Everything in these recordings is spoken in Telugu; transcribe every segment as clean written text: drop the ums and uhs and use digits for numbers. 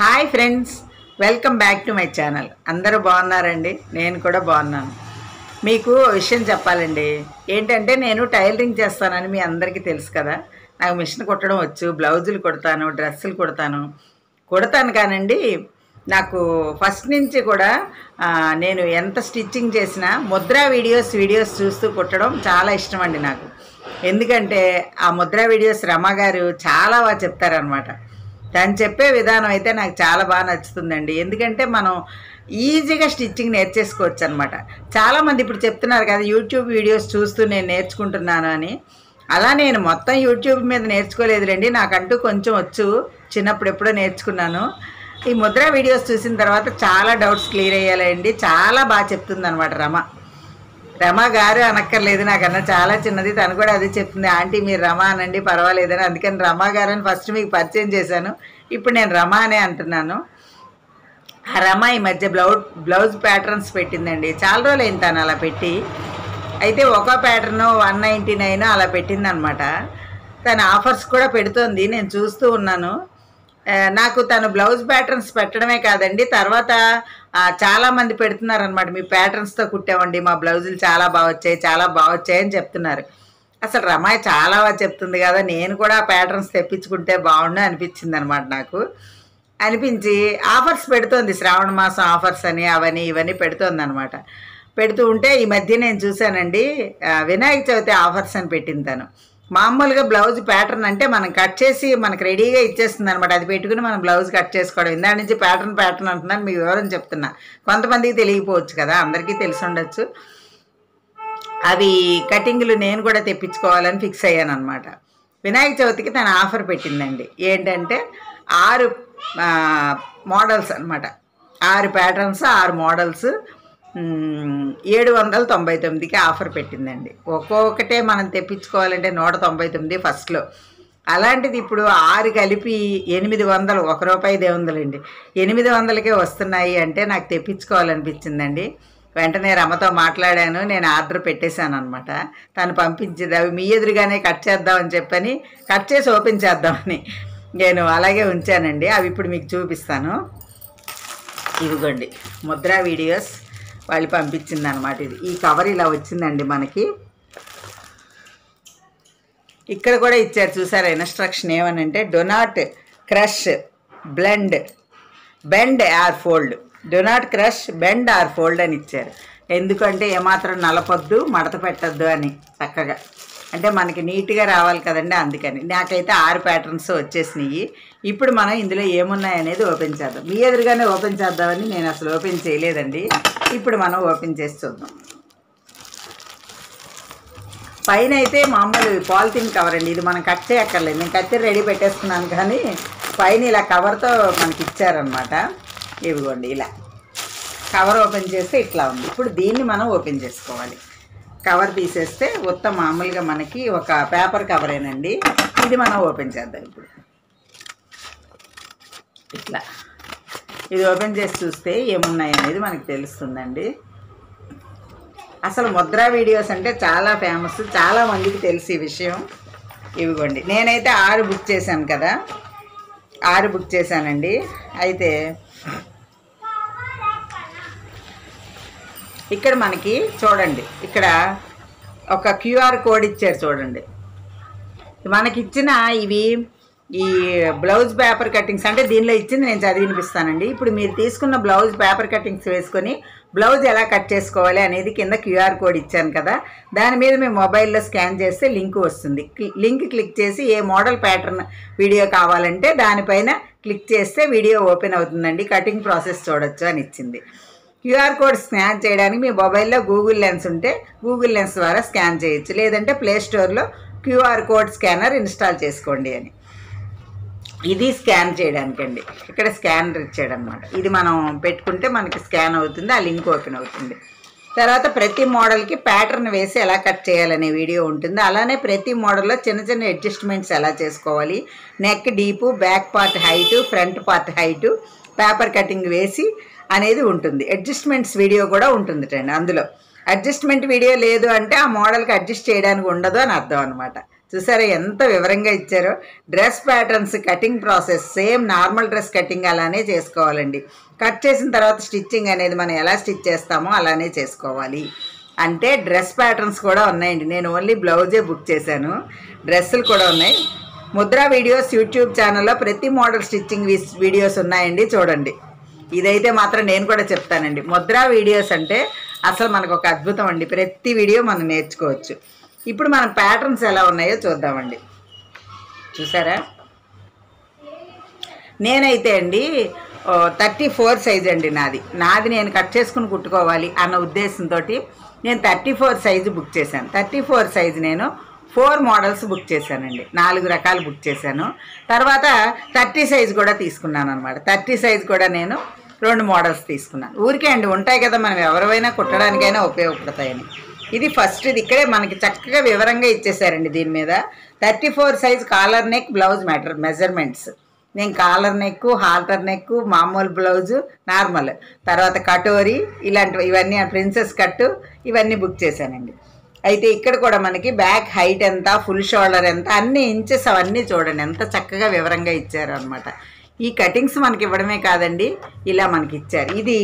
Hi friends, welcome back to my channel. అందరూ బాగున్నారండి? నేను కూడా బాగున్నాను. మీకు విషయం చెప్పాలండి. ఏంటంటే నేను టైలరింగ్ చేస్తానని మీ అందరికీ తెలుసు కదా. నాకు మిషన్ కుట్టడం వచ్చు, బ్లౌజులు కుడతాను, డ్రెస్సులు కుడతాను కానండి. నాకు ఫస్ట్ నుంచి కూడా నేను ఎంత స్టిచ్చింగ్ చేసినా ముద్రా వీడియోస్ చూస్తూ కుట్టడం చాలా ఇష్టం అండి నాకు. ఎందుకంటే ఆ ముద్రా వీడియోస్ రమ గారు చాలా బాగా చెప్తారనమాట. తను చెప్పే విధానం అయితే నాకు చాలా బాగా నచ్చుతుందండి. ఎందుకంటే మనం ఈజీగా స్టిచ్చింగ్ నేర్చేసుకోవచ్చు అనమాట. చాలామంది ఇప్పుడు చెప్తున్నారు కదా యూట్యూబ్ వీడియోస్ చూస్తూ నేను నేర్చుకుంటున్నాను అని. అలా నేను మొత్తం యూట్యూబ్ మీద నేర్చుకోలేదులేండి, నాకంటూ కొంచెం వచ్చు. చిన్నప్పుడు ఎప్పుడో నేర్చుకున్నాను. ఈ ముద్రా వీడియోస్ చూసిన తర్వాత చాలా డౌట్స్ క్లియర్ అయ్యాలండి. చాలా బాగా చెప్తుంది అనమాట రమ గారు అనక్కర్లేదు, నాకన్నా చాలా చిన్నది. తను కూడా అదే చెప్తుంది, ఆంటీ మీరు రమ అనండి పర్వాలేదని. అందుకని రమ గారు అని ఫస్ట్ మీకు పరిచయం చేశాను. ఇప్పుడు నేను రమ అనే అంటున్నాను. ఆ రమ ఈ మధ్య బ్లౌజ్ ప్యాటర్న్స్ పెట్టిందండి. చాలా రోజులు అయింది తను అలా పెట్టి. అయితే ఒక ప్యాటర్ను 199 అలా పెట్టిందనమాట. తను ఆఫర్స్ కూడా పెడుతోంది, నేను చూస్తూ ఉన్నాను. నాకు తను బ్లౌజ్ ప్యాటర్న్స్ పెట్టడమే కాదండి, తర్వాత చాలామంది పెడుతున్నారనమాట. మీ ప్యాటర్న్స్తో కుట్టామండి, మా బ్లౌజులు చాలా బాగా వచ్చాయి అని చెప్తున్నారు. అసలు రమాయ్ చాలా బాగా చెప్తుంది కదా, నేను కూడా ప్యాటర్న్స్ తెప్పించుకుంటే బాగుండు అనిపించింది అనమాట. నాకు అనిపించి ఆఫర్స్ పెడుతోంది, శ్రావణ మాసం ఆఫర్స్ అని అవని ఇవన్నీ పెడుతోంది అనమాట. పెడుతూ ఉంటే ఈ మధ్య నేను చూశానండి, వినాయక చవితి ఆఫర్స్ అని పెట్టింది తను. మామూలుగా బ్లౌజ్ ప్యాటర్న్ అంటే మనం కట్ చేసి మనకు రెడీగా ఇచ్చేస్తుంది అనమాట. అది పెట్టుకుని మనం బ్లౌజ్ కట్ చేసుకోవడం. ఇందాక నుంచి ప్యాటర్న్ అంటున్నాను, మీకు వివరం చెప్తున్నా. కొంతమందికి తెలియకపోవచ్చు కదా, అందరికీ తెలిసి ఉండొచ్చు. అవి కటింగ్లు నేను కూడా తెప్పించుకోవాలని ఫిక్స్ అయ్యాను అనమాట. వినాయక చవితికి తను ఆఫర్ పెట్టిందండి. ఏంటంటే 6 మోడల్స్ అనమాట. 6 ప్యాటర్న్స్ 6 మోడల్స్ 799కి ఆఫర్ పెట్టిందండి. ఒక్కొక్కటే మనం తెప్పించుకోవాలంటే 199 ఫస్ట్లో. అలాంటిది ఇప్పుడు 6 కలిపి 800, ₹1 దేవుందలండి, 800కే వస్తున్నాయి అంటే నాకు తెప్పించుకోవాలనిపించిందండి. వెంటనే రమతో మాట్లాడాను, నేను ఆర్డర్ పెట్టేశాను అనమాట. తను పంపించింది. అవి మీ ఎదురుగానే కట్ చేద్దామని చెప్పని, కట్ చేసి ఓపెన్ చేద్దామని నేను అలాగే ఉంచానండి. అవి ఇప్పుడు మీకు చూపిస్తాను. ఇదిగోండి ముద్రా వీడియోస్ వాళ్ళు పంపించింది అనమాట. ఇది ఈ కవర్ ఇలా వచ్చిందండి మనకి. ఇక్కడ కూడా ఇచ్చారు చూసారా ఇన్స్ట్రక్షన్ ఏమనంటే, do not crush bend or fold. Do not crush bend or fold అని ఇచ్చారు. ఎందుకంటే ఏమాత్రం నలపొద్దు, మడత పెట్టద్దు అని. చక్కగా అంటే మనకి నీట్గా రావాలి కదండి, అందుకని. నాకైతే 6 ప్యాటర్న్స్ వచ్చేసినాయి. ఇప్పుడు మనం ఇందులో ఏమున్నాయనేది ఓపెన్ చేద్దాం. మీ ఎదురుగానే ఓపెన్ చేద్దామని నేను అసలు ఓపెన్ చేయలేదండి. ఇప్పుడు మనం ఓపెన్ చేసి చూద్దాం. పైన అయితే మామూలు పాలిథిన్ కవర్ అండి, ఇది మనం కట్ చేయక్కర్లేదు. నేను కత్తిరి రెడీ పెట్టేస్తున్నాను, కానీ పైన ఇలా కవర్తో మనకి ఇచ్చారనమాట. ఇవిగోండి ఇలా కవర్ ఓపెన్ చేస్తే ఇట్లా ఉంది. ఇప్పుడు దీన్ని మనం ఓపెన్ చేసుకోవాలి. కవర్ తీసేస్తే మొత్తం మామూలుగా మనకి ఒక పేపర్ కవరేనండి. ఇది మనం ఓపెన్ చేద్దాం. ఇప్పుడు ఇట్లా ఇది ఓపెన్ చేసి చూస్తే ఏమున్నాయి అనేది మనకు తెలుస్తుందండి. అసలు ముద్రా వీడియోస్ అంటే చాలా ఫేమస్, చాలా మందికి తెలిసి ఈ విషయం. ఇవిగోండి నేనైతే 6 బుక్ చేశాను కదా, 6 బుక్ చేశానండి. అయితే ఇక్కడ మనకి చూడండి, ఇక్కడ ఒక QR కోడ్ ఇచ్చారు చూడండి. మనకి ఇచ్చిన ఈ బ్లౌజ్ పేపర్ కటింగ్స్ అంటే దీనిలో ఇచ్చింది నేను చదివి వినిపిస్తానండి. ఇప్పుడు మీరు తీసుకున్న బ్లౌజ్ పేపర్ కటింగ్స్ వేసుకొని బ్లౌజ్ ఎలా కట్ చేసుకోవాలి అనేది కింద QR కోడ్ ఇచ్చాను కదా, దాని మీద మీ మొబైల్లో స్కాన్ చేస్తే లింక్ వస్తుంది. లింక్ క్లిక్ చేసి ఏ మోడల్ ప్యాటర్న్ వీడియో కావాలంటే దానిపైన క్లిక్ చేస్తే వీడియో ఓపెన్ అవుతుందండి. కటింగ్ ప్రాసెస్ చూడొచ్చు అని ఇచ్చింది. QR కోడ్ స్కాన్ చేయడానికి మీ మొబైల్లో గూగుల్ లెన్స్ ఉంటే గూగుల్ లెన్స్ ద్వారా స్కాన్ చేయొచ్చు, లేదంటే ప్లే స్టోర్లో QR కోడ్ స్కానర్ ఇన్స్టాల్ చేసుకోండి అని. ఇది స్కాన్ చేయడానికండి. ఇక్కడ స్కానర్ ఇచ్చాడనమాట. ఇది మనం పెట్టుకుంటే మనకి స్కాన్ అవుతుంది, ఆ లింక్ ఓపెన్ అవుతుంది. తర్వాత ప్రతి మోడల్కి ప్యాటర్న్ వేసి ఎలా కట్ చేయాలనే వీడియో ఉంటుంది. అలానే ప్రతి మోడల్లో చిన్న చిన్న అడ్జస్ట్మెంట్స్ ఎలా చేసుకోవాలి, neck deep, back part height, front part height, paper cutting వేసి అనేది ఉంటుంది. అడ్జస్ట్మెంట్స్ వీడియో కూడా ఉంటుంది అండి. అందులో అడ్జస్ట్మెంట్ వీడియో లేదు అంటే ఆ మోడల్కి అడ్జస్ట్ చేయడానికి ఉండదు అని అర్థం అనమాట. చూసారా ఎంత వివరంగా ఇచ్చారో. Dress patterns cutting process same normal dress cutting అలానే చేసుకోవాలండి. కట్ చేసిన తర్వాత స్టిచ్చింగ్ అనేది మనం ఎలా స్టిచ్ చేస్తామో అలానే చేసుకోవాలి. అంటే డ్రెస్ ప్యాటర్న్స్ కూడా ఉన్నాయండి. నేను ఓన్లీ బ్లౌజే బుక్ చేశాను, డ్రెస్సులు కూడా ఉన్నాయి. ముద్రా వీడియోస్ యూట్యూబ్ ఛానల్లో ప్రతి మోడల్ స్టిచ్చింగ్ వీడియోస్ ఉన్నాయండి, చూడండి. ఇదైతే మాత్రం నేను కూడా చెప్తానండి, ముద్రా వీడియోస్ అంటే అసలు మనకు ఒక అద్భుతం అండి. ప్రతి వీడియో మనం నేర్చుకోవచ్చు. ఇప్పుడు మన ప్యాటర్న్స్ ఎలా ఉన్నాయో చూద్దామండి. చూసారా, నేనైతే అండి 34 సైజ్ అండి నాది నేను కట్ చేసుకుని కుట్టుకోవాలి అన్న ఉద్దేశంతో నేను 34 సైజు బుక్ చేశాను. 34 సైజు నేను 4 మోడల్స్ బుక్ చేశానండి, 4 రకాలు బుక్ చేశాను. తర్వాత 30 సైజు కూడా తీసుకున్నాను అనమాట. 30 సైజు కూడా నేను 2 మోడల్స్ తీసుకున్నాను. ఊరికే అండి, ఉంటాయి కదా మనం ఎవరైనా కుట్టడానికైనా ఉపయోగపడతాయని. ఇది ఫస్ట్, ఇది ఇక్కడే మనకి చక్కగా వివరంగా ఇచ్చేసారండి. దీని మీద 34 size collar neck blouse measurements. నేను కాలర్ నెక్, హాల్టర్ నెక్, మామూలు బ్లౌజు, నార్మల్, తర్వాత కటోరీ, ఇవన్నీ ప్రిన్సెస్ కట్టు ఇవన్నీ బుక్ చేశానండి. అయితే ఇక్కడ కూడా మనకి బ్యాక్ హైట్ ఎంత, ఫుల్ షోల్డర్ ఎంత, అన్ని ఇంచెస్ అవన్నీ చూడండి ఎంత చక్కగా వివరంగా ఇచ్చారు అనమాట. ఈ కటింగ్స్ మనకి ఇవ్వడమే కాదండి, ఇలా మనకి ఇచ్చారు. ఇది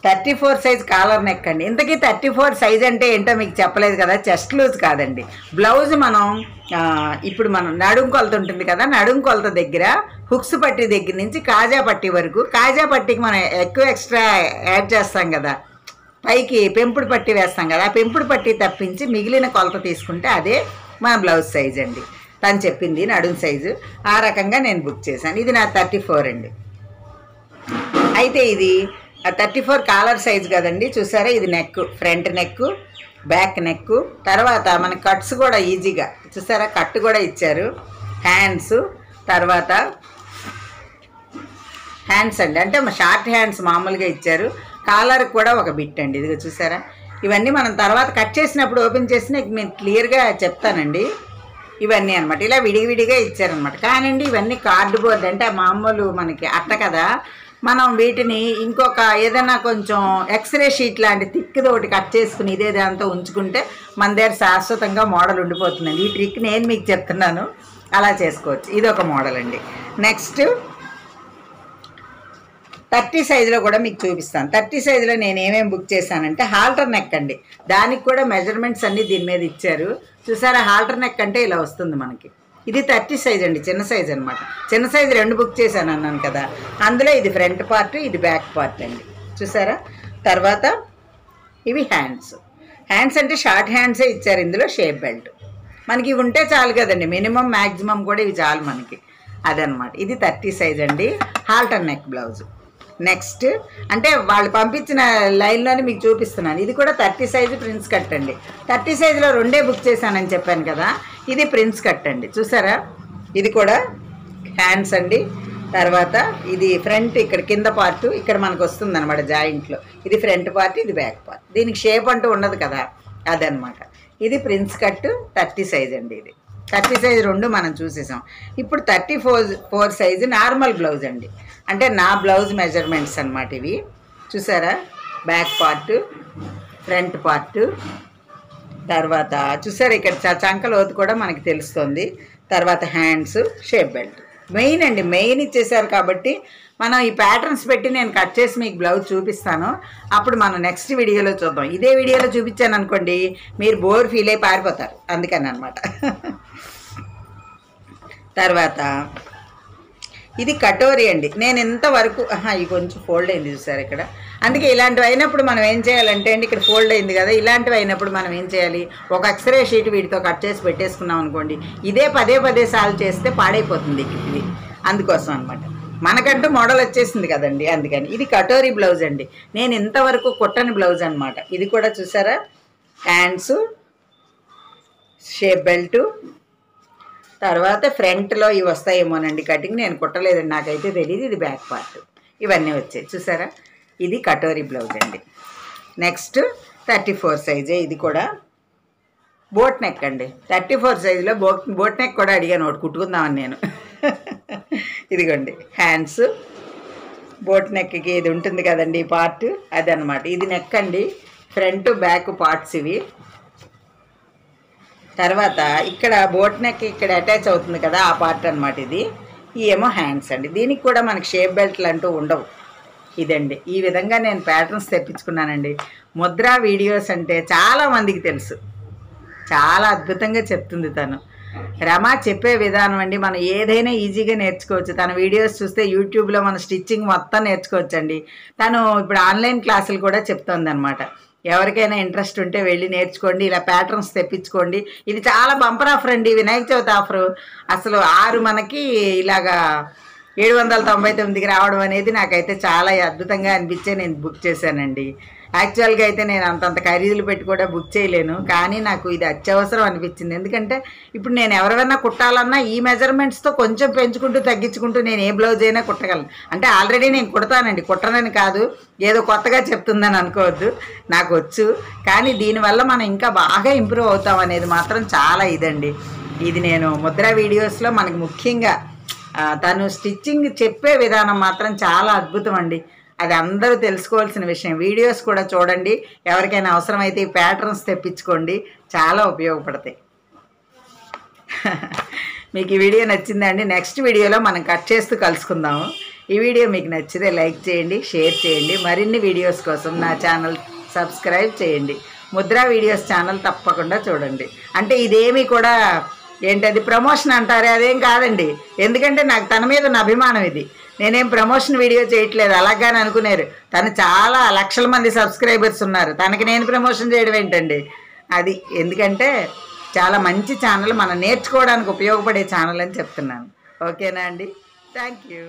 34 సైజ్ కాలర్ నెక్ అండి. ఇంతకీ 34 సైజ్ అంటే ఏంటో మీకు చెప్పలేదు కదా, చెస్ట్ లూజ్ కాదండి. బ్లౌజ్ మనం ఇప్పుడు మనం నడుం కొలత ఉంటుంది కదా, నడుం కొలత దగ్గర హుక్స్ పట్టి దగ్గర నుంచి కాజా పట్టి వరకు, కాజా పట్టికి మనం ఎక్కువ ఎక్స్ట్రా యాడ్ చేస్తాం కదా, పైకి పెంపుడు పట్టి వేస్తాం కదా, ఆ పెంపుడు పట్టి తప్పించి మిగిలిన కొలత తీసుకుంటే అదే మన బ్లౌజ్ సైజ్ అండి. తను చెప్పింది నడుం సైజు, ఆ రకంగా నేను బుక్ చేశాను. ఇది నా 34 అండి. అయితే ఇది 34 కాలర్ సైజు కదండి. చూసారా, ఇది neck, front neck, back neck. తర్వాత మన కట్స్ కూడా ఈజీగా చూసారా, కట్ కూడా ఇచ్చారు. హ్యాండ్స్, తర్వాత హ్యాండ్స్ అండి, అంటే షార్ట్ హ్యాండ్స్ మామూలుగా ఇచ్చారు. కాలర్ కూడా ఒక బిట్ అండి, ఇదిగో చూసారా. ఇవన్నీ మనం తర్వాత కట్ చేసినప్పుడు ఓపెన్ చేసిన నేను క్లియర్గా చెప్తానండి. ఇవన్నీ అనమాట ఇలా విడివిడిగా ఇచ్చారనమాట. కానండి ఇవన్నీ కార్డ్బోర్డ్, అంటే మామూలు మనకి అట్ట కదా, మనం వీటిని ఇంకొక ఏదైనా కొంచెం ఎక్స్రే షీట్ లాంటి థిక్ది ఒకటి కట్ చేసుకుని ఇదే దాంతో ఉంచుకుంటే మన దగ్గర శాశ్వతంగా మోడల్ ఉండిపోతుందండి. ఈ ట్రిక్ నేను మీకు చెప్తున్నాను, అలా చేసుకోవచ్చు. ఇది ఒక మోడల్ అండి. నెక్స్ట్ 30 సైజులో కూడా మీకు చూపిస్తాను. 30 సైజులో నేను ఏమేమి బుక్ చేశానంటే హాల్టర్ నెక్ అండి. దానికి కూడా మెజర్మెంట్స్ అన్నీ దీని మీద ఇచ్చారు. చూసారా, హాల్టర్ నెక్ అంటే ఇలా వస్తుంది మనకి. ఇది 30 సైజ్ అండి, చిన్న సైజ్ అనమాట. చిన్న సైజు 2 బుక్ చేశాను అన్నాను కదా, అందులో ఇది ఫ్రంట్ పార్ట్, ఇది బ్యాక్ పార్ట్ అండి. చూసారా, తర్వాత ఇవి హ్యాండ్స్. హ్యాండ్స్ అంటే షార్ట్ హ్యాండ్సే ఇచ్చారు. ఇందులో షేప్ బెల్ట్ మనకి ఇవి ఉంటే చాలు కదండి, మినిమం మ్యాక్సిమం కూడా ఇవి చాలు మనకి, అదనమాట. ఇది 30 సైజ్ అండి, హాల్టర్ నెక్ బ్లౌజ్. నెక్స్ట్ అంటే వాళ్ళు పంపించిన లైన్లోనే మీకు చూపిస్తున్నాను. ఇది కూడా 30 సైజు ప్రిన్స్ కట్ అండి. 30 సైజులో 2 బుక్ చేశానని చెప్పాను కదా, ఇది ప్రిన్స్ కట్ అండి. చూసారా, ఇది కూడా హ్యాండ్స్ అండి. తర్వాత ఇది ఫ్రంట్, ఇక్కడ కింద పార్ట్ ఇక్కడ మనకు వస్తుంది అనమాట జాయింట్లో. ఇది ఫ్రంట్ పార్ట్, ఇది బ్యాక్ పార్ట్. దీనికి షేప్ అంటూ ఉండదు కదా, అదనమాట. ఇది ప్రిన్స్ కట్ 30 సైజ్ అండి. ఇది 30 సైజు 2 మనం చూసేసాం. ఇప్పుడు 34 సైజు నార్మల్ బ్లౌజ్ అండి, అంటే నా బ్లౌజ్ మెజర్మెంట్స్ అనమాట ఇవి. చూసారా, బ్యాక్ పార్ట్, ఫ్రంట్ పార్ట్, తర్వాత చూసారా ఇక్కడ చంక లోతు కూడా మనకి తెలుస్తుంది. తర్వాత హ్యాండ్స్, షేప్ బెల్ట్. మెయిన్ అండి, మెయిన్ ఇచ్చేసారు కాబట్టి మనం ఈ ప్యాటర్న్స్ పెట్టి నేను కట్ చేసి మీకు బ్లౌజ్ చూపిస్తాను. అప్పుడు మనం నెక్స్ట్ వీడియోలో చూద్దాం. ఇదే వీడియోలో చూపించాను అనుకోండి, మీరు బోర్ ఫీల్ అయి పారిపోతారు, అందుకని అనమాట. తర్వాత ఇది కటోరీ అండి. నేను ఇంతవరకు ఇది కొంచెం ఫోల్డ్ అయింది చూసారు ఇక్కడ. అందుకే ఇలాంటివి అయినప్పుడు మనం ఏం చేయాలంటే అండి, ఇక్కడ ఫోల్డ్ అయింది కదా, ఇలాంటివి అయినప్పుడు మనం ఏం చేయాలి, ఒక ఎక్స్రే షీట్ వీటితో కట్ చేసి పెట్టేసుకున్నాం అనుకోండి, ఇదే పదే సార్లు చేస్తే పాడైపోతుంది ఇది, అందుకోసం అనమాట. మనకంటూ మోడల్ వచ్చేసింది కదండి, అందుకని. ఇది కటోరీ బ్లౌజ్ అండి, నేను ఇంతవరకు కుట్టని బ్లౌజ్ అనమాట. ఇది కూడా చూసారా, హ్యాండ్స్, షేప్ బెల్ట్, తర్వాత ఫ్రంట్లో ఇవి వస్తాయేమోనండి కటింగ్, నేను కుట్టలేదండి, నాకైతే తెలియదు. ఇది బ్యాక్ పార్ట్, ఇవన్నీ వచ్చాయి చూసారా. ఇది కటోరీ బ్లౌజ్ అండి. నెక్స్ట్ 34 సైజే, ఇది కూడా బోట్ నెక్ అండి. 34 సైజులో బోట్ నెక్ కూడా అడిగాను, ఒకటి కుట్టుకుందామని నేను. ఇదిగోండి హ్యాండ్స్, బోట్ నెక్కి ఇది ఉంటుంది కదండి ఈ పార్ట్, అదనమాట. ఇది నెక్ అండి, ఫ్రంట్ బ్యాక్ పార్ట్స్ ఇవి. తర్వాత ఇక్కడ బోట్ నెక్ ఇక్కడ అటాచ్ అవుతుంది కదా, ఆ పార్ట్ అనమాట ఇది. ఈ ఏమో హ్యాండ్స్ అండి. దీనికి కూడా మనకి షేప్ బెల్ట్లు అంటూ ఉండవు. ఇదండి, ఈ విధంగా నేను ప్యాటర్న్స్ తెప్పించుకున్నానండి. ముద్రా వీడియోస్ అంటే చాలామందికి తెలుసు, చాలా అద్భుతంగా చెప్తుంది తను. రమ చెప్పే విధానం అండి, మనం ఏదైనా ఈజీగా నేర్చుకోవచ్చు. తన వీడియోస్ చూస్తే యూట్యూబ్లో మన స్టిచ్చింగ్ మొత్తం నేర్చుకోవచ్చు అండి. తను ఇప్పుడు ఆన్లైన్ క్లాసులు కూడా చెప్తుంది అనమాట. ఎవరికైనా ఇంట్రెస్ట్ ఉంటే వెళ్ళి నేర్చుకోండి, ఇలా ప్యాటర్న్స్ తెప్పించుకోండి. ఇది చాలా బంపర్ ఆఫర్ అండి, వినాయక చవితి ఆఫరు. అసలు 6 మనకి ఇలాగా 799కి రావడం అనేది నాకైతే చాలా అద్భుతంగా అనిపించే నేను బుక్ చేశానండి. యాక్చువల్గా అయితే నేను అంతంత ఖరీదులు పెట్టి కూడా బుక్ చేయలేను, కానీ నాకు ఇది అత్యవసరం అనిపించింది. ఎందుకంటే ఇప్పుడు నేను ఎవరైనా కుట్టాలన్నా ఈ మెజర్మెంట్స్తో కొంచెం పెంచుకుంటూ తగ్గించుకుంటూ నేను ఏ బ్లౌజ్ అయినా కుట్టగలను. అంటే ఆల్రెడీ నేను కుడతానండి, కుట్టనని కాదు, ఏదో కొత్తగా చెప్తుందని అనుకోవద్దు, నాకు వచ్చు. కానీ దీనివల్ల మనం ఇంకా బాగా ఇంప్రూవ్ అవుతాం అనేది మాత్రం చాలా ఇదండి. ఇది నేను ముద్రా వీడియోస్లో మనకి ముఖ్యంగా తను స్టిచ్చింగ్ చెప్పే విధానం మాత్రం చాలా అద్భుతం అండి. అది అందరూ తెలుసుకోవాల్సిన విషయం. వీడియోస్ కూడా చూడండి, ఎవరికైనా అవసరమైతే ఈ ప్యాటర్న్స్ తెప్పించుకోండి, చాలా ఉపయోగపడతాయి. మీకు ఈ వీడియో నచ్చిందండి? నెక్స్ట్ వీడియోలో మనం కట్ చేస్తూ కలుసుకుందాము. ఈ వీడియో మీకు నచ్చితే లైక్ చేయండి, షేర్ చేయండి. మరిన్ని వీడియోస్ కోసం నా ఛానల్ సబ్స్క్రైబ్ చేయండి. ముద్రా వీడియోస్ ఛానల్ తప్పకుండా చూడండి. అంటే ఇదేమీ కూడా ఏంటది ప్రమోషన్ అంటారే, అదేం కాదండి. ఎందుకంటే నాకు తన మీద ఉన్న అభిమానం ఇది. నేనేం ప్రమోషన్ వీడియో చేయట్లేదు అలాగాని అనుకున్నారు. తను చాలా లక్షల మంది సబ్స్క్రైబర్స్ ఉన్నారు, తనకి నేను ప్రమోషన్ చేయడం ఏంటండి అది. ఎందుకంటే చాలా మంచి ఛానల్, మనం నేర్చుకోవడానికి ఉపయోగపడే ఛానల్ అని చెప్తున్నాను. ఓకేనా అండి? Thank you.